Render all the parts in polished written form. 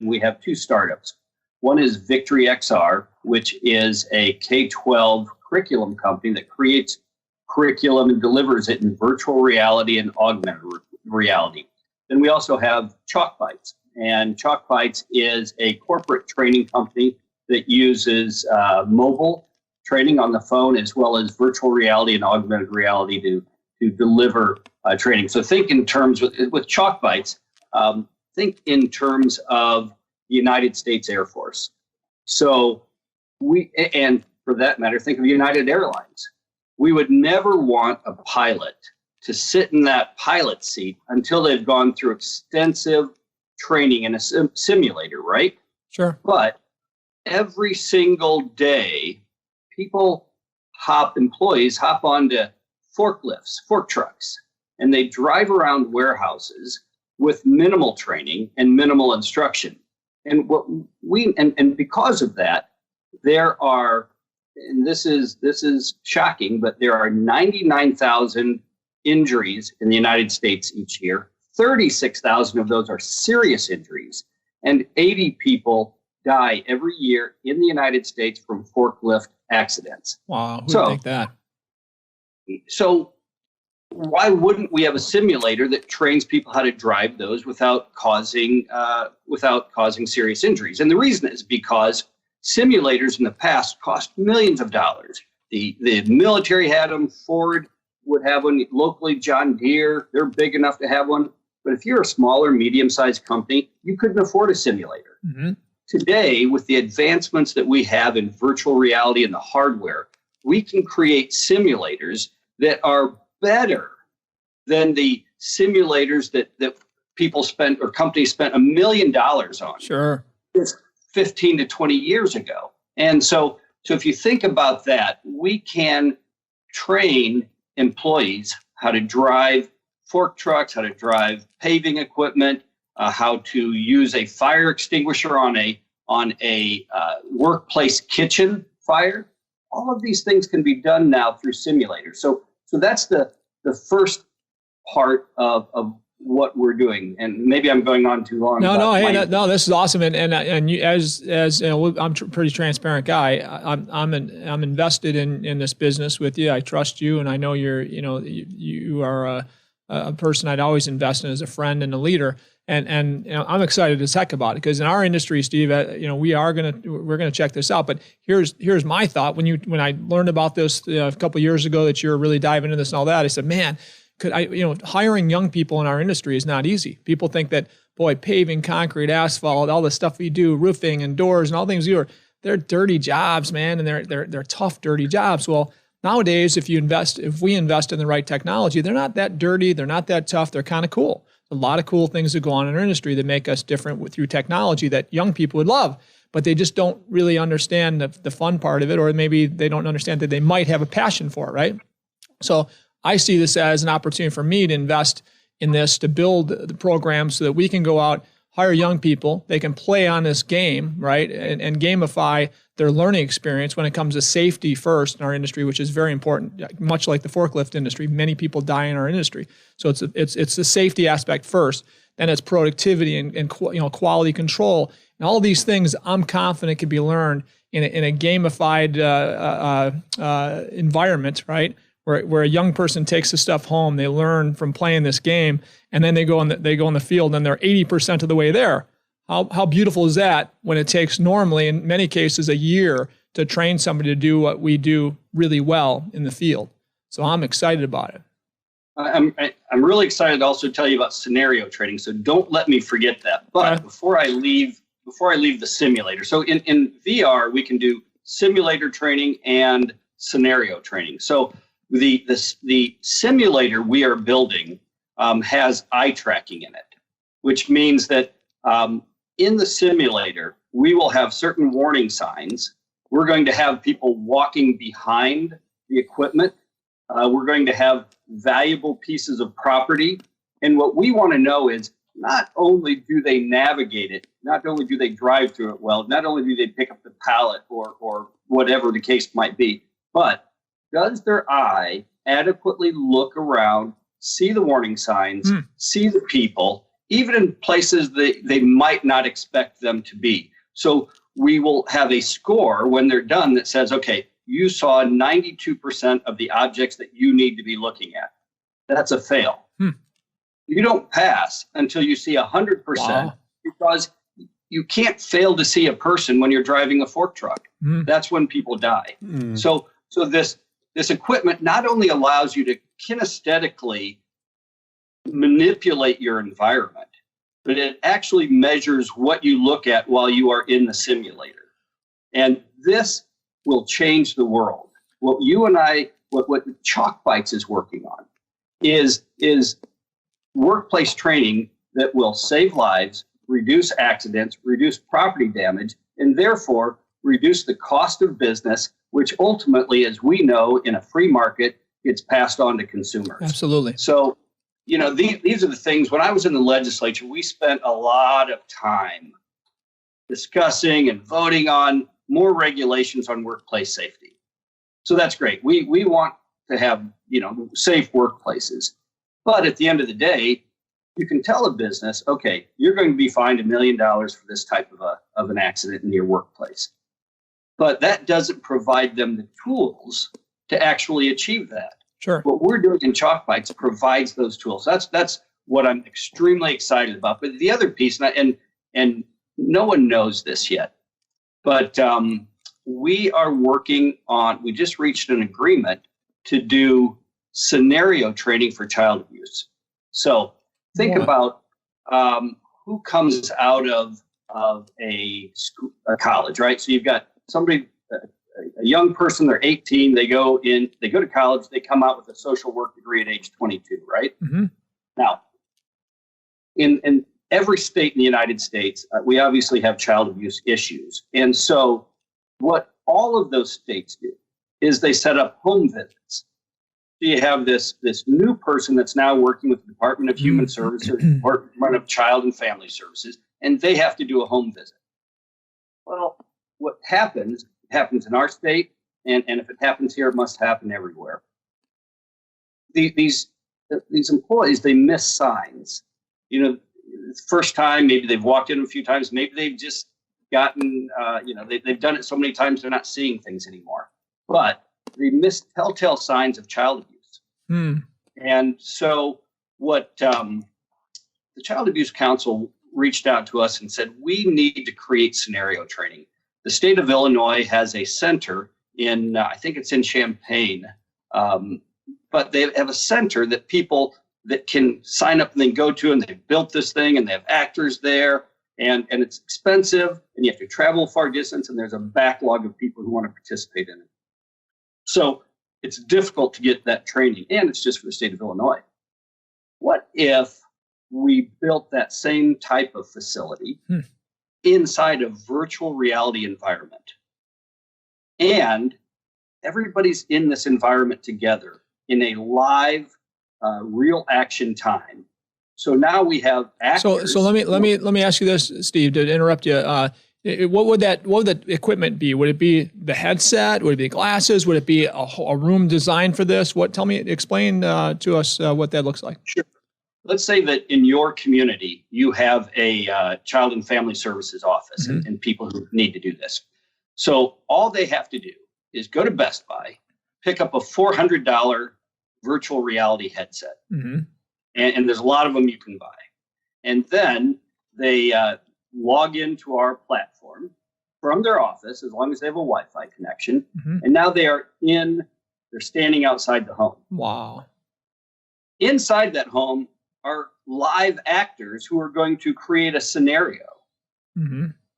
we have two startups. One is Victory XR, which is a K-12 curriculum company that creates curriculum and delivers it in virtual reality and augmented reality. Then we also have Chalk Bites, and Chalk Bites is a corporate training company that uses mobile training on the phone as well as virtual reality and augmented reality to deliver training. So think in terms with Chalk Bites, think in terms of the United States Air Force. So and for that matter, think of United Airlines. We would never want a pilot to sit in that pilot seat until they've gone through extensive training in a simulator, right? Sure. But every single day, employees hop onto forklifts, fork trucks, and they drive around warehouses with minimal training and minimal instruction. And and because of that, there are, and this is shocking, but there are 99,000 injuries in the United States each year. 36,000 of those are serious injuries, and 80 people die every year in the United States from forklift accidents. Wow, who would think that? So why wouldn't we have a simulator that trains people how to drive those without causing serious injuries? And the reason is because simulators in the past cost millions of dollars. The military had them. Ford would have one. Locally, John Deere, they're big enough to have one. But if you're a smaller, medium-sized company, you couldn't afford a simulator. Mm-hmm. Today, with the advancements that we have in virtual reality and the hardware, we can create simulators that are better than the simulators that people spent or companies spent $1 million on. Sure. 15 to 20 years ago. And so if you think about that, we can train employees how to drive fork trucks, how to drive paving equipment, how to use a fire extinguisher on a workplace kitchen fire. All of these things can be done now through simulators. So that's the first part of what we're doing. And maybe I'm going on too long. No, this is awesome. And you, as you know, I'm a pretty transparent guy. I'm invested in this business with you. I trust you, and I know you are a person I'd always invest in as a friend and a leader. And I'm excited as heck about it, because in our industry, Steve, we're gonna check this out. But here's my thought. When I learned about this a couple of years ago, that you're really diving into this and all that, I said, man, hiring young people in our industry is not easy. People think that, boy, paving, concrete, asphalt, all the stuff we do, roofing and doors and all things we do, they're dirty jobs, man, and they're tough, dirty jobs. Well, nowadays, if we invest in the right technology, they're not that dirty, they're not that tough, they're kind of cool. A lot of cool things that go on in our industry that make us different through technology that young people would love, but they just don't really understand the fun part of it, or maybe they don't understand that they might have a passion for it, right? So I see this as an opportunity for me to invest in this, to build the program so that we can go out, hire young people, they can play on this game, right, and gamify their learning experience when it comes to safety first in our industry, which is very important. Much like the forklift industry, many people die in our industry. So it's the safety aspect first, then it's productivity and quality control, and all these things I'm confident can be learned in a gamified environment, right? Where a young person takes the stuff home, they learn from playing this game, and then they go in the field and they're 80% of the way there. How beautiful is that, when it takes normally, in many cases, a year to train somebody to do what we do really well in the field. So I'm excited about it. I'm really excited to also tell you about scenario training. So don't let me forget that. But before I leave the simulator, so in VR we can do simulator training and scenario training. So the simulator we are building has eye tracking in it, which means that in the simulator, we will have certain warning signs. We're going to have people walking behind the equipment. We're going to have valuable pieces of property. And what we want to know is, not only do they navigate it, not only do they drive through it well, not only do they pick up the pallet or whatever the case might be, but does their eye adequately look around, see the warning signs, see the people even in places that they might not expect them to be. So we will have a score when they're done that says, okay, you saw 92% of the objects that you need to be looking at. That's a fail. You don't pass until you see 100%. Wow. Because you can't fail to see a person when you're driving a fork truck. That's when people die. So this equipment not only allows you to kinesthetically manipulate your environment, but it actually measures what you look at while you are in the simulator. And this will change the world. What you and I, what Chalk Bites is working on is workplace training that will save lives, reduce accidents, reduce property damage, and therefore reduce the cost of business, which ultimately, as we know, in a free market, gets passed on to consumers. Absolutely. So, these are the things. When I was in the legislature, we spent a lot of time discussing and voting on more regulations on workplace safety. So that's great. We want to have, safe workplaces. But at the end of the day, you can tell a business, okay, you're going to be fined $1 million for this type of an accident in your workplace. But that doesn't provide them the tools to actually achieve that. Sure. What we're doing in Chalk Bites provides those tools. That's what I'm extremely excited about. But the other piece, and no one knows this yet, but we are working on, we just reached an agreement to do scenario training for child abuse. So think about who comes out of a college, right? So you've got somebody, a young person, they're 18, they go to college, they come out with a social work degree at age 22, right? Now, in every state in the United States, we obviously have child abuse issues. And so what all of those states do is they set up home visits. So you have this new person that's now working with the Department of Human Services, Department of Child and Family Services, and they have to do a home visit. Well, what happens in our state, and if it happens here, it must happen everywhere. These employees, they miss signs. First time, maybe they've walked in a few times, maybe they've just gotten, they've done it so many times they're not seeing things anymore. But they miss telltale signs of child abuse. And so what the Child Abuse Council reached out to us and said, we need to create scenario training. The state of Illinois has a center in, I think it's in Champaign, but they have a center that people that can sign up and then go to, and they've built this thing and they have actors there, and it's expensive and you have to travel far distance, and there's a backlog of people who want to participate in it. So it's difficult to get that training, and it's just for the state of Illinois. What if we built that same type of facility inside a virtual reality environment, and everybody's in this environment together in a live, real action time? So now we have actors. So let me ask you this, Steve, to interrupt you. What would the equipment be? Would it be the headset? Would it be glasses? Would it be a room designed for this? Explain to us what that looks like. Sure. Let's say that in your community, you have a child and family services office and people who need to do this. So all they have to do is go to Best Buy, pick up a $400 virtual reality headset. And there's a lot of them you can buy. And then they log into our platform from their office, as long as they have a Wi-Fi connection. And now they're standing outside the home. Wow. Inside that home are live actors who are going to create a scenario.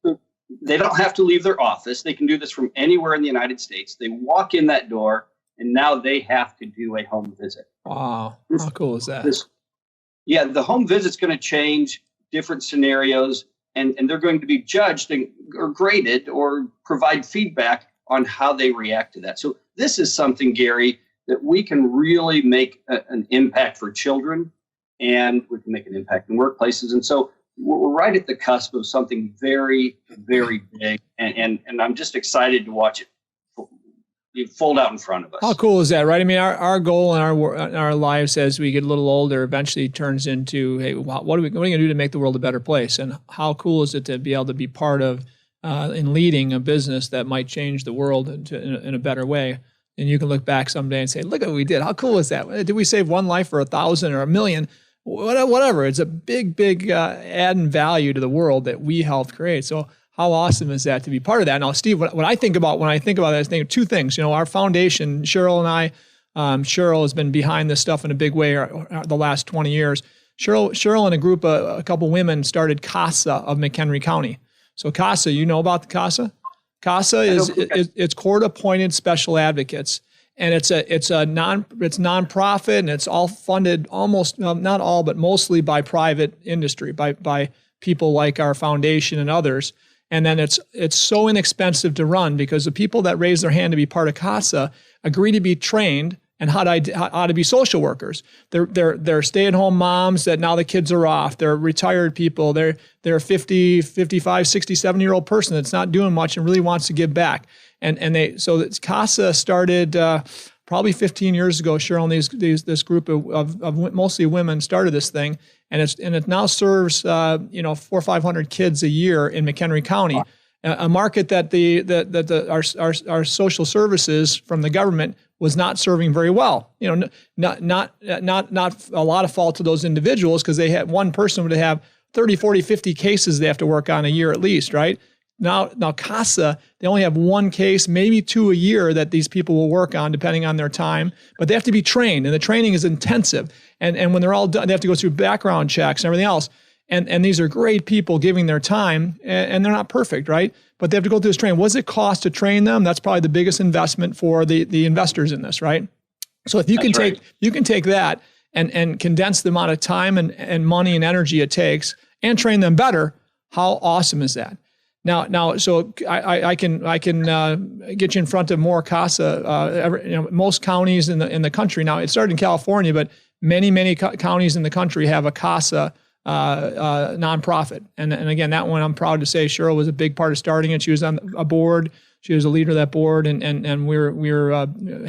So they don't have to leave their office. They can do this from anywhere in the United States. They walk in that door, and now they have to do a home visit. Wow. How cool is that? The home visit's going to change different scenarios, and they're going to be judged or graded or provide feedback on how they react to that. So this is something, Gary, that we can really make an impact for children, and we can make an impact in workplaces. And so we're right at the cusp of something very, very big, and I'm just excited to watch it you fold out in front of us. How cool is that, right? I mean, our goal in our lives as we get a little older eventually turns into, hey, what are we going to do to make the world a better place? And how cool is it to be able to be part of in leading a business that might change the world in a better way? And you can look back someday and say, look at what we did. How cool is that? Did we save one life or 1,000 or 1,000,000? Whatever. It's a big adding value to the world that we helped create. So how awesome is that to be part of that? Now, Steve, what I think about when I think about that, I think of two things. You know, our foundation, Cheryl and I, Cheryl has been behind this stuff in a big way the last 20 years. Cheryl and a group of a couple women started CASA of McHenry County. So CASA, you know about the CASA? CASA it's court-appointed special advocates, and it's nonprofit, and it's all funded almost not all, but mostly by private industry, by people like our foundation and others. And then it's so inexpensive to run because the people that raise their hand to be part of CASA agree to be trained and how to be social workers. They're stay-at-home moms that now the kids are off. They're retired people. They're 50, 55, 60, 70-year-old person that's not doing much and really wants to give back. So CASA started probably 15 years ago. Cheryl and this group of mostly women started this thing, and it now serves 400 or 500 kids a year in McHenry County, a market that our social services from the government was not serving very well. You know, not a lot of fault to those individuals because they had one person would have 30, 40, 50 cases they have to work on a year at least, right? Now CASA, they only have one case, maybe two a year that these people will work on depending on their time, but they have to be trained, and the training is intensive. And when they're all done, they have to go through background checks and everything else. And these are great people giving their time, and they're not perfect, right? But they have to go through this training. What does it cost to train them? That's probably the biggest investment for the investors in this, right? So if you can take that and condense the amount of time and money and energy it takes and train them better, how awesome is that? Now, so I can get you in front of more CASA. Most counties in the country now. It started in California, but many counties in the country have a CASA nonprofit. And again, that one I'm proud to say Cheryl was a big part of starting it. She was on a board. She was a leader of that board, and we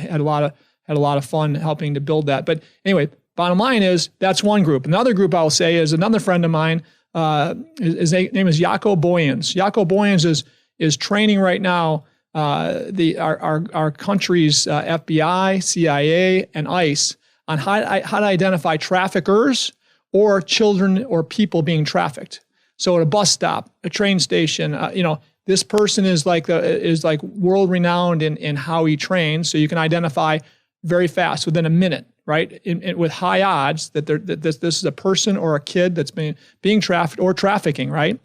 had a lot of fun helping to build that. But anyway, bottom line is that's one group. Another group I'll say is another friend of mine. His name is Jaco Boyens. Jaco Boyens is training right now our country's FBI, CIA, and ICE on how to identify traffickers or children or people being trafficked. So at a bus stop, a train station, this person is like world renowned in how he trains. So you can identify very fast within a minute, right? With high odds that this is a person or a kid that's being trafficked or trafficking, right?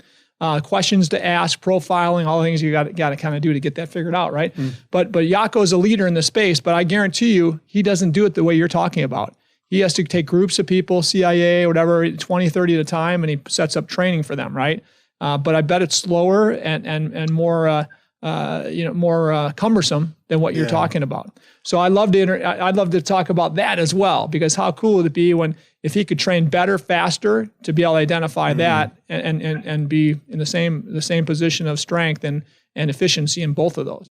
Questions to ask, profiling, all the things you got to kind of do to get that figured out, right? But Jaco is a leader in the space, but I guarantee you he doesn't do it the way you're talking about. He has to take groups of people, CIA, whatever, 20, 30 at a time, and he sets up training for them, right? But I bet it's slower and more cumbersome than what you're talking about. So I'd love to talk about that as well, because how cool would it be if he could train better, faster to be able to identify that and be in the same position of strength and efficiency in both of those.